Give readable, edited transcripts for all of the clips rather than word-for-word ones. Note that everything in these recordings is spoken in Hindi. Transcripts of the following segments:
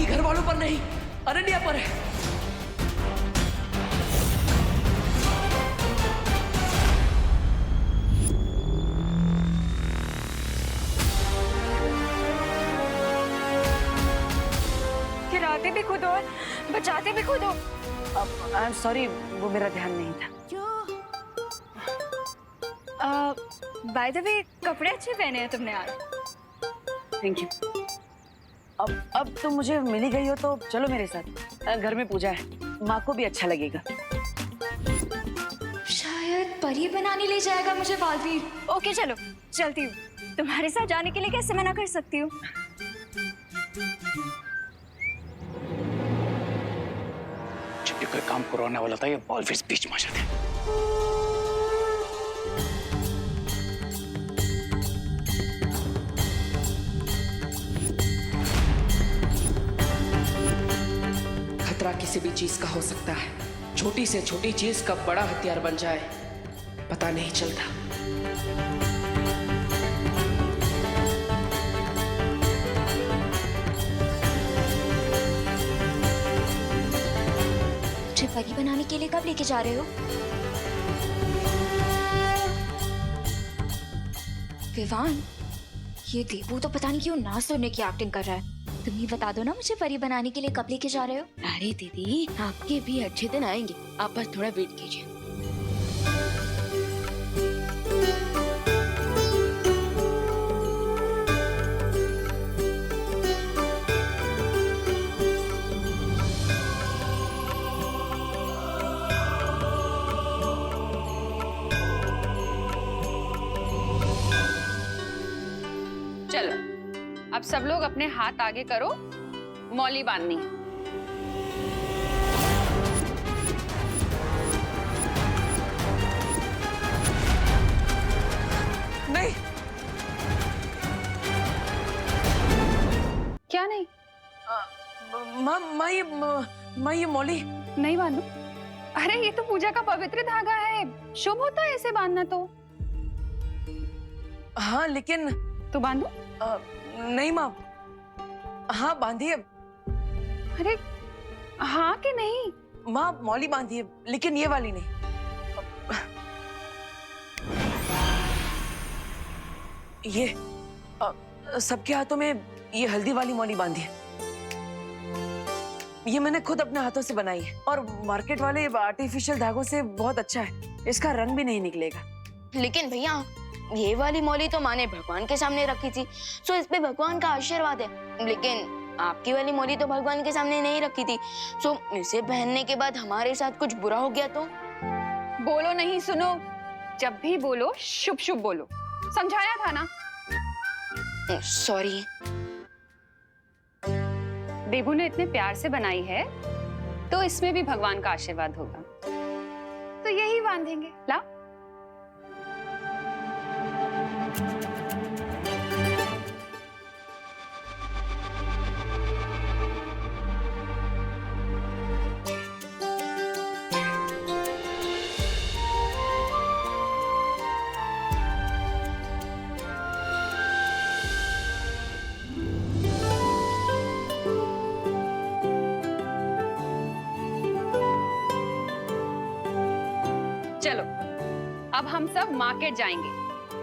घर वालों पर नहीं, अनन्या पर है। गिराते भी खुद और बचाते भी खुद हो। आई एम सॉरी, वो मेरा ध्यान नहीं था। बाय द वे, कपड़े अच्छे पहने हैं तुमने आज। Thank you. अब तुम मुझे मिल ही गई हो तो चलो मेरे साथ, घर में पूजा है, माँ को भी अच्छा लगेगा। शायद परी बनाने ले जाएगा मुझे बालवीर। ओके चलो, चलती हूँ। तुम्हारे साथ जाने के लिए कैसे मना कर सकती हूँ? जब भी कोई काम करवाने वाला था ये बालवीर बीच में आ जाते हैं। खतरा किसी भी चीज का हो सकता है, छोटी से छोटी चीज कब बड़ा हथियार बन जाए पता नहीं चलता। मुझे परी बनाने के लिए कब लेके जा रहे हो? विवान, ये देवू तो पता नहीं क्यों ना सुनने की एक्टिंग कर रहा है। तुम ही बता दो ना मुझे परी बनाने के लिए कब लेके जा रहे हो? अरे दीदी, आपके भी अच्छे दिन आएंगे, आप बस थोड़ा वेट कीजिए। चलो, अब सब लोग अपने हाथ आगे करो, मौली बांधनी है। नहीं, क्या नहीं? माँ ये मौली। नहीं बांधो। अरे ये तो पूजा का पवित्र धागा है, शुभ होता है ऐसे बांधना तो। हाँ लेकिन तो बांधो। नहीं माँ, हाँ बांधिए। अरे हाँ कि नहीं? माँ मौली बांधिए, लेकिन ये वाली नहीं। ये सबके हाथों में ये हल्दी वाली मौली बांधिए। ये मैंने खुद अपने हाथों से बनाई है और मार्केट वाले आर्टिफिशियल धागों से बहुत अच्छा है, इसका रंग भी नहीं निकलेगा। लेकिन भैया, ये वाली मौली तो माँ ने भगवान के सामने रखी थी, सो इस पे भगवान का आशीर्वाद है। लेकिन आपकी वाली मौली तो भगवान के सामने नहीं रखी थी, सो इसे पहनने के बाद हमारे साथ कुछ बुरा हो गया तो? बोलो नहीं, सुनो। जब भी बोलो शुभ शुभ बोलो, समझाया था ना। सॉरी। देबू ने इतने प्यार से बनाई है तो इसमें भी भगवान का आशीर्वाद होगा, तो यही बांधेंगे। ला। चलो, अब हम सब मार्केट जाएंगे,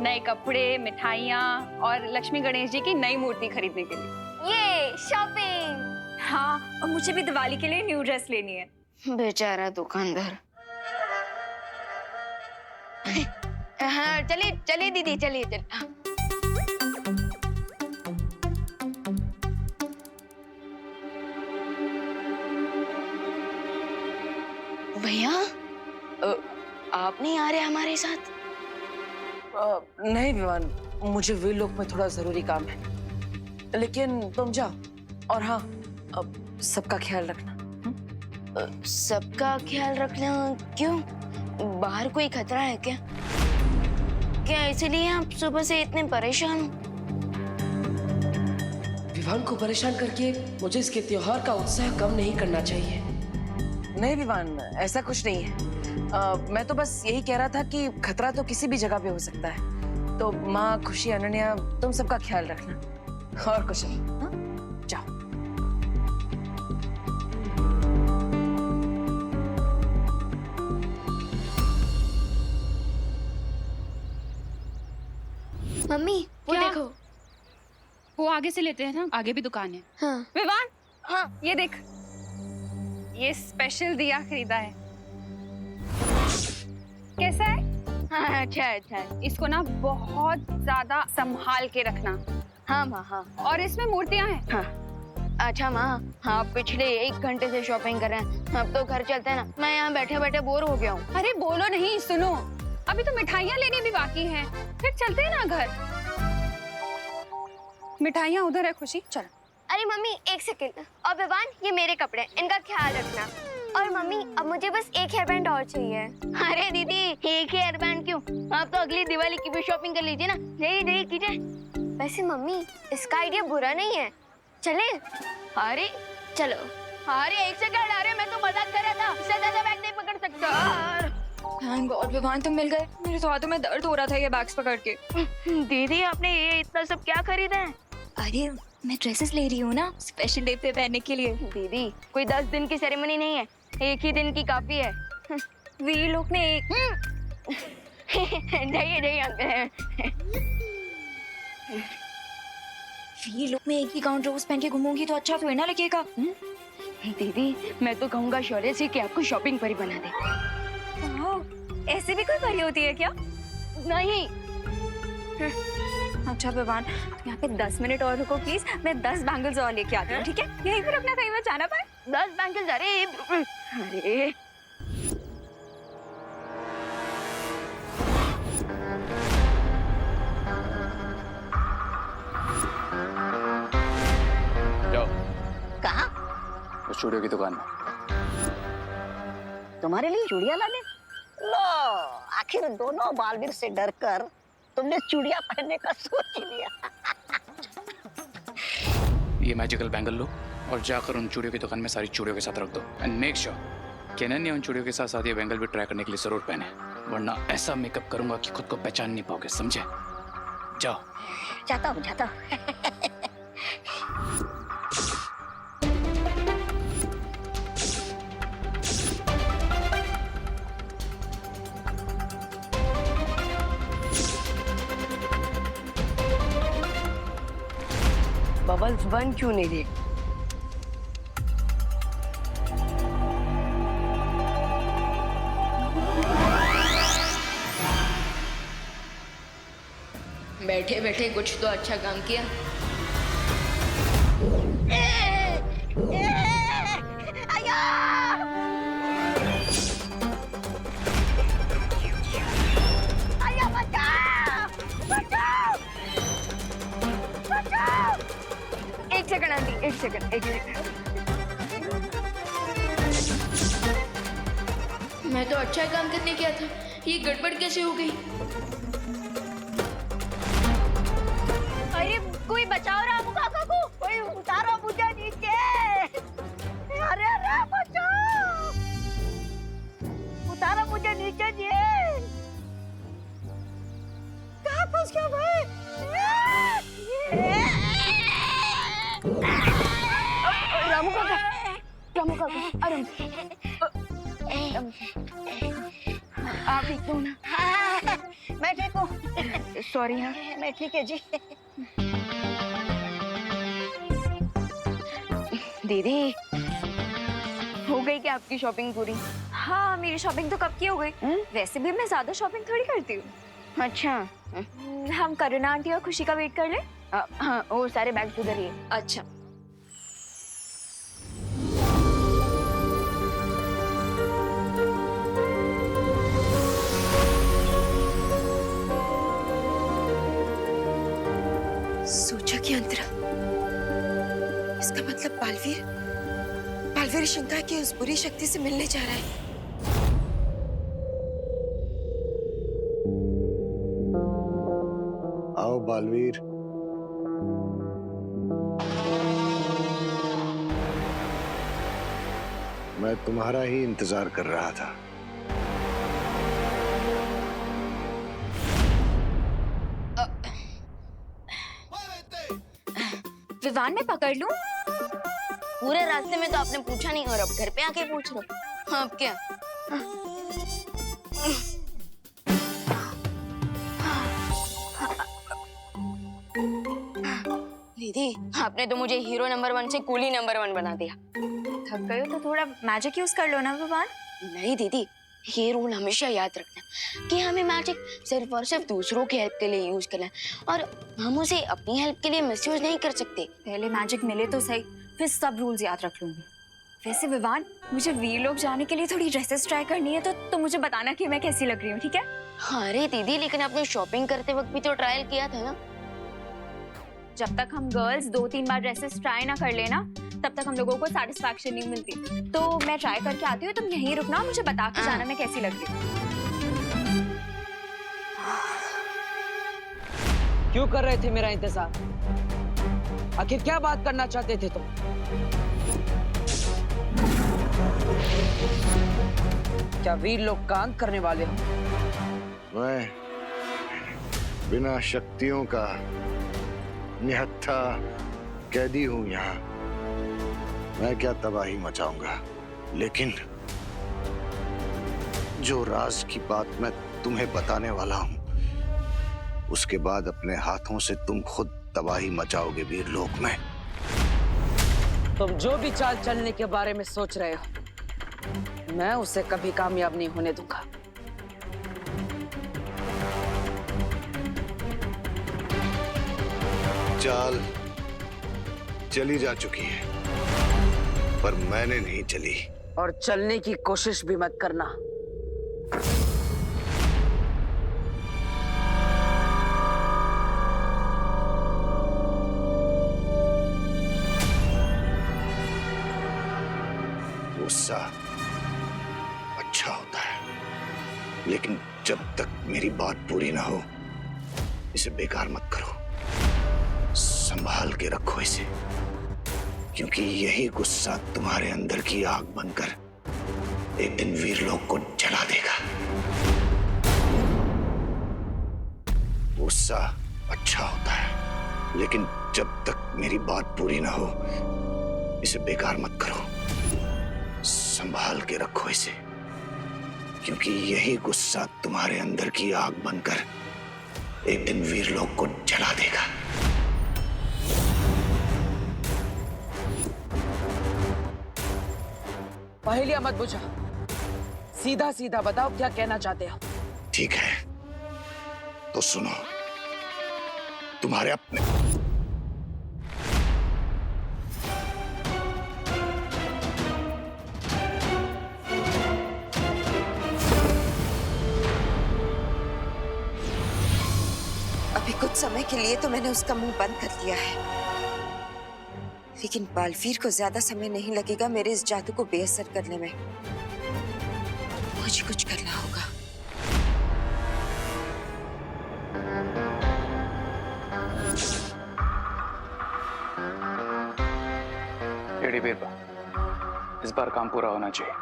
नए कपड़े, मिठाइयाँ और लक्ष्मी गणेश जी की नई मूर्ति खरीदने के लिए। ये शॉपिंग। हाँ, और मुझे भी दिवाली के लिए न्यू ड्रेस लेनी है। बेचारा दुकानदार। हाँ चलिए चलिए दीदी, चलिए चलिए। हाँ। भैया, आप नहीं आ रहे हमारे साथ? नहीं विवान, मुझे वे लोग में थोड़ा जरूरी काम है, लेकिन तुम जाओ। और हाँ, अब सबका ख्याल रखना। सबका ख्याल रखना क्यों? बाहर कोई खतरा है क्या? क्या इसीलिए आप सुबह से इतने परेशान हो? विवान को परेशान करके मुझे इसके त्योहार का उत्साह कम नहीं करना चाहिए। नहीं विवान, ऐसा कुछ नहीं है। मैं तो बस यही कह रहा था कि खतरा तो किसी भी जगह पे हो सकता है। तो माँ, खुशी, अनन्या, तुम सबका ख्याल रखना और कुछ नहीं। हाँ? जाओ। मम्मी वो क्या? देखो। वो आगे से लेते हैं ना, आगे भी दुकान है। हाँ विवान, हाँ ये देख, ये स्पेशल दिया खरीदा है। कैसा है? हाँ अच्छा है, अच्छा है। इसको ना बहुत ज्यादा संभाल के रखना। हाँ माँ हाँ और इसमें मूर्तियां हैं। हाँ। अच्छा माँ, हाँ पिछले 1 घंटे से शॉपिंग कर रहे हैं, अब तो घर चलते हैं ना। मैं यहाँ बैठे बैठे बोर हो गया हूँ। अरे बोलो नहीं, सुनो, अभी तो मिठाइयाँ लेनी भी बाकी हैं, फिर चलते हैं ना घर। मिठाइयाँ उधर है खुशी, चल। अरे मम्मी 1 सेकंड। और विवान ये मेरे कपड़े, इनका ख्याल रखना। और मम्मी अब मुझे बस एक हेयर बैंड और चाहिए। अरे दीदी एक ही हेयर बैंड क्यों, आप तो अगली दिवाली की भी शॉपिंग कर लीजिए ना। नहीं कीजिए। वैसे मम्मी इसका आइडिया बुरा नहीं है, चले? अरे चलो। अरे 1 सेकंड, अरे मैं तो मजाक कर रहा था, इससे ज्यादा बैग नहीं पकड़ सकता। थैंक गॉड विवान तुम मिल गए। मेरे तो हाथों में दर्द हो रहा था ये बैग्स पकड़ के। दीदी आपने ये इतना सब क्या खरीदा है? अरे मैं ड्रेसेस ले रही हूँ ना स्पेशल डे पे पहनने के लिए। दीदी कोई 10 दिन की सेरेमनी नहीं है, 1 ही दिन की काफी है। वीर लोग ने एक नहीं अंकल। वीर लोग में एक ही गाउन रोज पहन के घूमूंगी तो अच्छा थोड़ी ना लगेगा। दीदी मैं तो कहूँगा शौर्य से कि आपको शॉपिंग परी बना दे। ऐसे भी कोई परी होती है क्या? नहीं। अच्छा विवान यहाँ पे 10 मिनट और रुको प्लीज, मैं 10 बैंगल्स और लेके आती हूँ, ठीक है? यहीं पर अपना कहीं मैं जाना पाए। 10 बैंगल्स? अरे जाओ कहाँ? उस चूड़ियों की दुकान में। तुम्हारे लिए चूड़ियां लाने? लो, आखिर दोनों बालवीर से डरकर तुमने चूड़ियां पहनने का सोच ही लिया। ये मैजिकल बैंगल लो और जाकर उन चूड़ियों की दुकान में सारी चूड़ियों के साथ रख दो एंड मेक श्योर केनन ने उन चूड़ियों के साथ साथ ये बैंगल भी ट्राई करने के लिए जरूर पहने, वरना ऐसा मेकअप करूंगा कि खुद को पहचान नहीं पाओगे, समझे? जाओ। जाता हूँ। बबल्स बन क्यों नहीं रहे? बैठे बैठे कुछ तो अच्छा काम किया। एक सेकंड आंटी, एक सेकंड। मैं तो अच्छा काम करने गया था, ये गड़बड़ कैसे हो गई? अरे कोई बचाओ रामू काका को, कोई उतारो मुझे नीचे। अरे बचाओ, उतारो मुझे नीचे जी। कहाँ फंस गया भाई? रामू काका, अरे आप ठीक हो ना? मैं ठीक हूँ। सॉरी। हाँ मैं ठीक है जी। दीदी हो गई क्या आपकी शॉपिंग पूरी? हाँ मेरी शॉपिंग तो कब की हो गई। वैसे भी मैं ज्यादा शॉपिंग थोड़ी करती हूँ। अच्छा हम करुणा आंटी और खुशी का वेट कर ले। हाँ वो सारे बैग्स उधर ही है। अच्छा सोचा कि अंतरा, इसका मतलब बालवीर शंका की उस बुरी शक्ति से मिलने जा रहा है। आओ बालवीर। मैं तुम्हारा ही इंतजार कर रहा था। विवान मैं पकड़ लूं? पूरे रास्ते में तो आपने पूछा नहीं और अब घर पे आके पूछ रहे हो। अब क्या? दीदी, आपने तो मुझे हीरो नंबर 1 से कूली नंबर 1 बना दिया। थक गए हो तो थोड़ा मैजिक यूज कर लो ना विवान। नहीं दीदी, ये रूल हमेशा याद रखना कि हमें मैजिक सिर्फ और सिर्फ दूसरों की हेल्प के लिए यूज करना है और हम उसे अपनी हेल्प के लिए मिसयूज नहीं कर सकते। पहले मैजिक मिले तो सही, फिर सब रूल्स याद रख लूंगी। वैसे विवान, मुझे वीर लोग जाने के लिए थोड़ी ड्रेसेस ट्राई करनी है तो मुझे बताना कि मैं कैसी लग रही हूँ, ठीक है? अरे दीदी, लेकिन आपने शॉपिंग करते वक्त भी तो ट्रायल किया था ना। जब तक हम गर्ल्स 2-3 बार ड्रेसेस ट्राई ना कर लेना, तब तक हम लोगों को सेटिस्फैक्शन नहीं मिलती। तो मैं ट्राई करके आती हूँ, तुम यहीं रुकना, मुझे बता के जाना मैं कैसी लग रही हूँ। क्यों कर रहे थे मेरा इंतजार? आखिर क्या बात करना चाहते थे तुम? क्या वीर लोग काम करने वाले हो? मैं बिना शक्तियों का निहत्था कैदी हूं यहाँ। मैं क्या तबाही मचाऊंगा, लेकिन जो राज की बात मैं तुम्हें बताने वाला हूं, उसके बाद अपने हाथों से तुम खुद तबाही मचाओगे वीर लोक में। तुम जो भी चाल चलने के बारे में सोच रहे हो, मैं उसे कभी कामयाब नहीं होने दूंगा। चाल चली जा चुकी है, पर मैंने नहीं चली। और चलने की कोशिश भी मत करना। गुस्सा अच्छा होता है, लेकिन जब तक मेरी बात पूरी ना हो, इसे बेकार मत करो। संभाल के रखो इसे, क्योंकि यही गुस्सा तुम्हारे अंदर की आग बनकर एक दिन वीर लोक को जला देगा। गुस्सा अच्छा होता है, लेकिन जब तक मेरी बात पूरी ना हो, इसे बेकार मत करो। संभाल के रखो इसे, क्योंकि यही गुस्सा तुम्हारे अंदर की आग बनकर एक दिन वीर लोक को जला देगा। पहेलियां मत बुझा, सीधा सीधा बताओ क्या कहना चाहते हो। ठीक है, तो सुनो। तुम्हारे अपने अभी कुछ समय के लिए तो मैंने उसका मुंह बंद कर दिया है, लेकिन बालवीर को ज्यादा समय नहीं लगेगा मेरे इस जादू को बेअसर करने में। मुझे कुछ करना होगा। एडी बीरबल, इस बार काम पूरा होना चाहिए।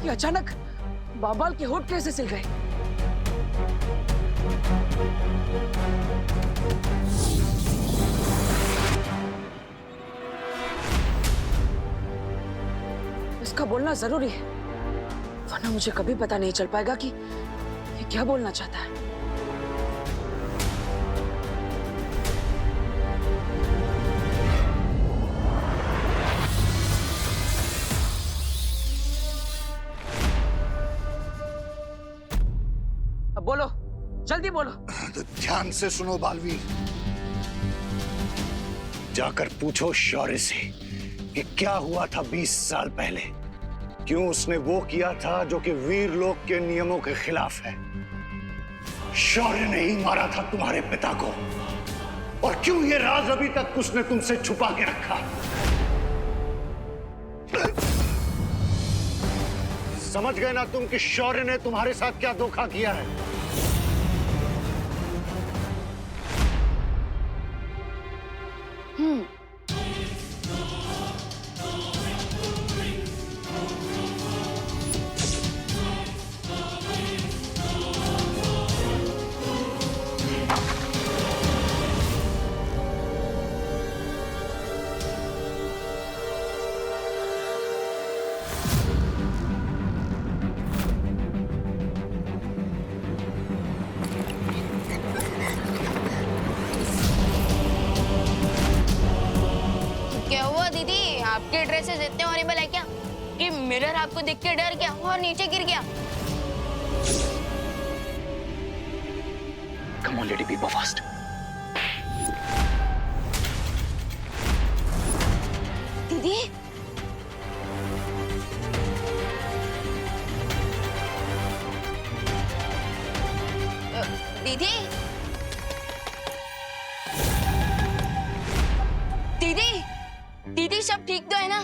ये अचानक बाबाल के होठ कैसे सिल गए? इसका बोलना जरूरी है, वरना मुझे कभी पता नहीं चल पाएगा कि ये क्या बोलना चाहता है। अब बोलो, जल्दी बोलो। तो ध्यान से सुनो बालवीर, जाकर पूछो शौर्य से कि क्या हुआ था 20 साल पहले। क्यों उसने वो किया था जो कि वीर लोक के नियमों के खिलाफ है। शौर्य ने ही मारा था तुम्हारे पिता को, और क्यों ये राज अभी तक उसने तुमसे छुपा के रखा। समझ गए ना तुम कि शौर्य ने तुम्हारे साथ क्या धोखा किया है। आपके ड्रेसेस इतने हॉरिबल है क्या कि मिरर आपको देख के डर गया और नीचे गिर गया? Come on, lady, be more fast. दीदी, दीदी, दीदी, दीदी सब ठीक तो है ना?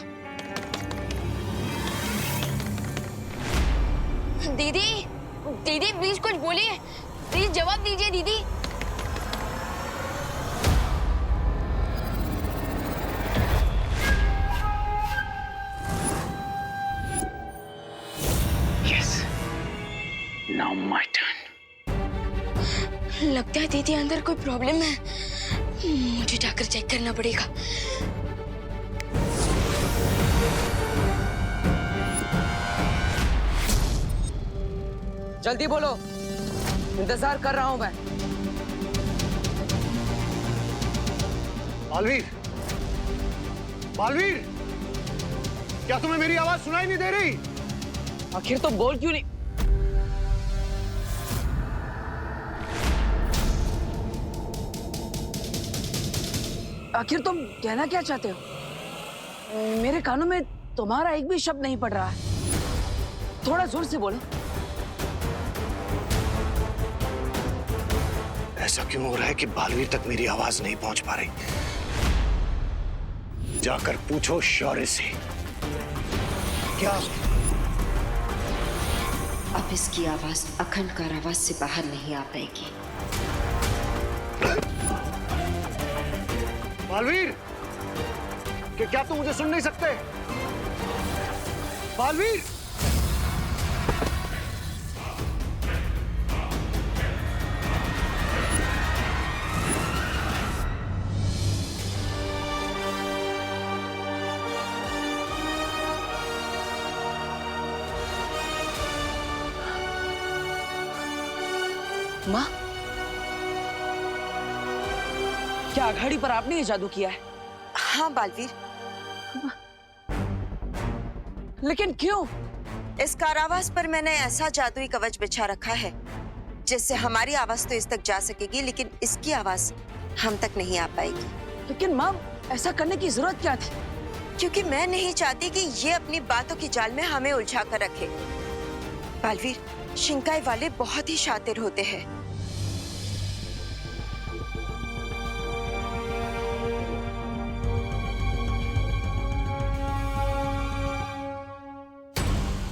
दीदी, दीदी प्लीज कुछ बोलिए, प्लीज जवाब दीजिए दीदी। Yes. Now my turn. लगता है दीदी अंदर कोई प्रॉब्लम है, मुझे जाकर चेक करना पड़ेगा। जल्दी बोलो, इंतजार कर रहा हूं मैं। बालवीर, बालवीर, क्या तुम्हें मेरी आवाज सुनाई नहीं दे रही? आखिर तो बोल क्यों नहीं? आखिर तुम कहना क्या चाहते हो? मेरे कानों में तुम्हारा एक भी शब्द नहीं पड़ रहा है। थोड़ा जोर से बोलो। ऐसा क्यों हो रहा है कि बालवीर तक मेरी आवाज नहीं पहुंच पा रही? जाकर पूछो शौर्य से। क्या? अब इसकी आवाज अखंड कारावास से बाहर नहीं आ पाएगी। बालवीर, क्या तुम मुझे सुन नहीं सकते? बालवीर! माँ, क्या अघाड़ी पर आपने ये जादू किया है? हाँ बालवीर, लेकिन क्यों? इस कारावास पर मैंने ऐसा जादुई कवच बिछा रखा है जिससे हमारी आवाज तो इस तक जा सकेगी, लेकिन इसकी आवाज हम तक नहीं आ पाएगी। लेकिन माँ, ऐसा करने की जरूरत क्या थी? क्योंकि मैं नहीं चाहती कि ये अपनी बातों की जाल में हमें उलझा कर रखे। बालवीर, शिंकाई वाले बहुत ही शातिर होते हैं।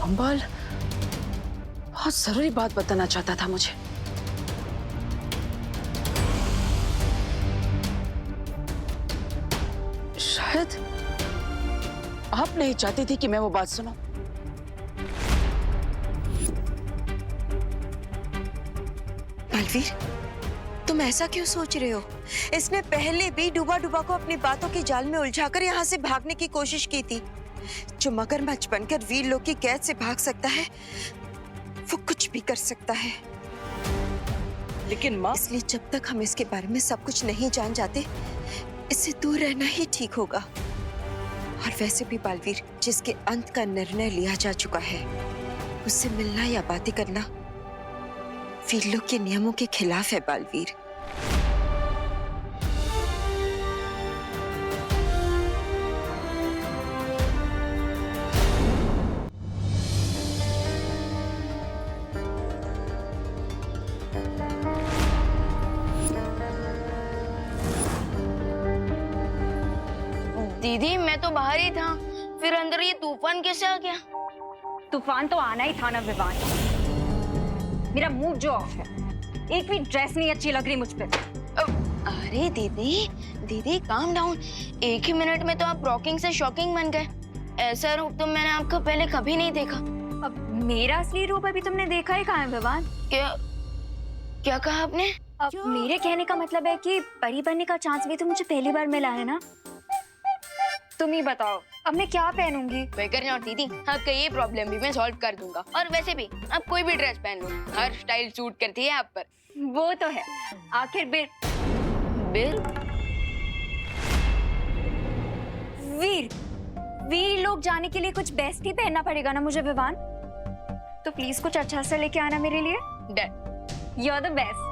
अंबाल बहुत जरूरी बात बताना चाहता था मुझे। शायद आप नहीं चाहती थी कि मैं वो बात सुनूं। बालवीर, तुम ऐसा क्यों सोच रहे हो? इसने पहले भी डूबा डूबा को अपनी बातों की जाल में उलझाकर यहाँ से भागने की कोशिश की थी। जो मगरमच्छ बनकर वीर लोग की कैद से भाग सकता है, वो कुछ भी कर सकता है। लेकिन माँ, इसलिए जब तक हम इसके बारे में सब कुछ नहीं जान जाते, इससे दूर रहना ही ठीक होगा। और वैसे भी बालवीर, जिसके अंत का निर्णय लिया जा चुका है, उससे मिलना या बातें करना वीर लोग के नियमों के खिलाफ है बालवीर। दीदी मैं तो बाहर ही था, फिर अंदर ये तूफान कैसे आ गया? तूफान तो आना ही था ना विवान। मेरा मूड जो ऑफ है, एक भी ड्रेस नहीं अच्छी लग रही मुझ पे। अरे दीदी, दीदी काम डाउन। एक ही मिनट में तो आप रॉकिंग से शॉकिंग बन गए। ऐसा रूप तो मैंने आपका पहले कभी नहीं देखा। अब मेरा असली रूप अभी तुमने देखा ही कहाँ है विवान? क्या कहा आपने? अब मेरे कहने का मतलब है कि परी बनने का चांस भी तो मुझे पहली बार मिला है ना। तुम ही बताओ अब मैं क्या पहनूंगी? बेकर नॉट दीदी, आपका ये प्रॉब्लम भी मैं सॉल्व कर दूंगा। और वैसे भी आप कोई भी ड्रेस पहन लो, हर स्टाइल सूट करती है आप पर। वो तो है, आखिर बिल वीर, लोग जाने के लिए कुछ बेस्ट ही पहनना पड़ेगा ना मुझे विवान। तो प्लीज कुछ अच्छा सा लेके आना मेरे लिए। Done, you are the best.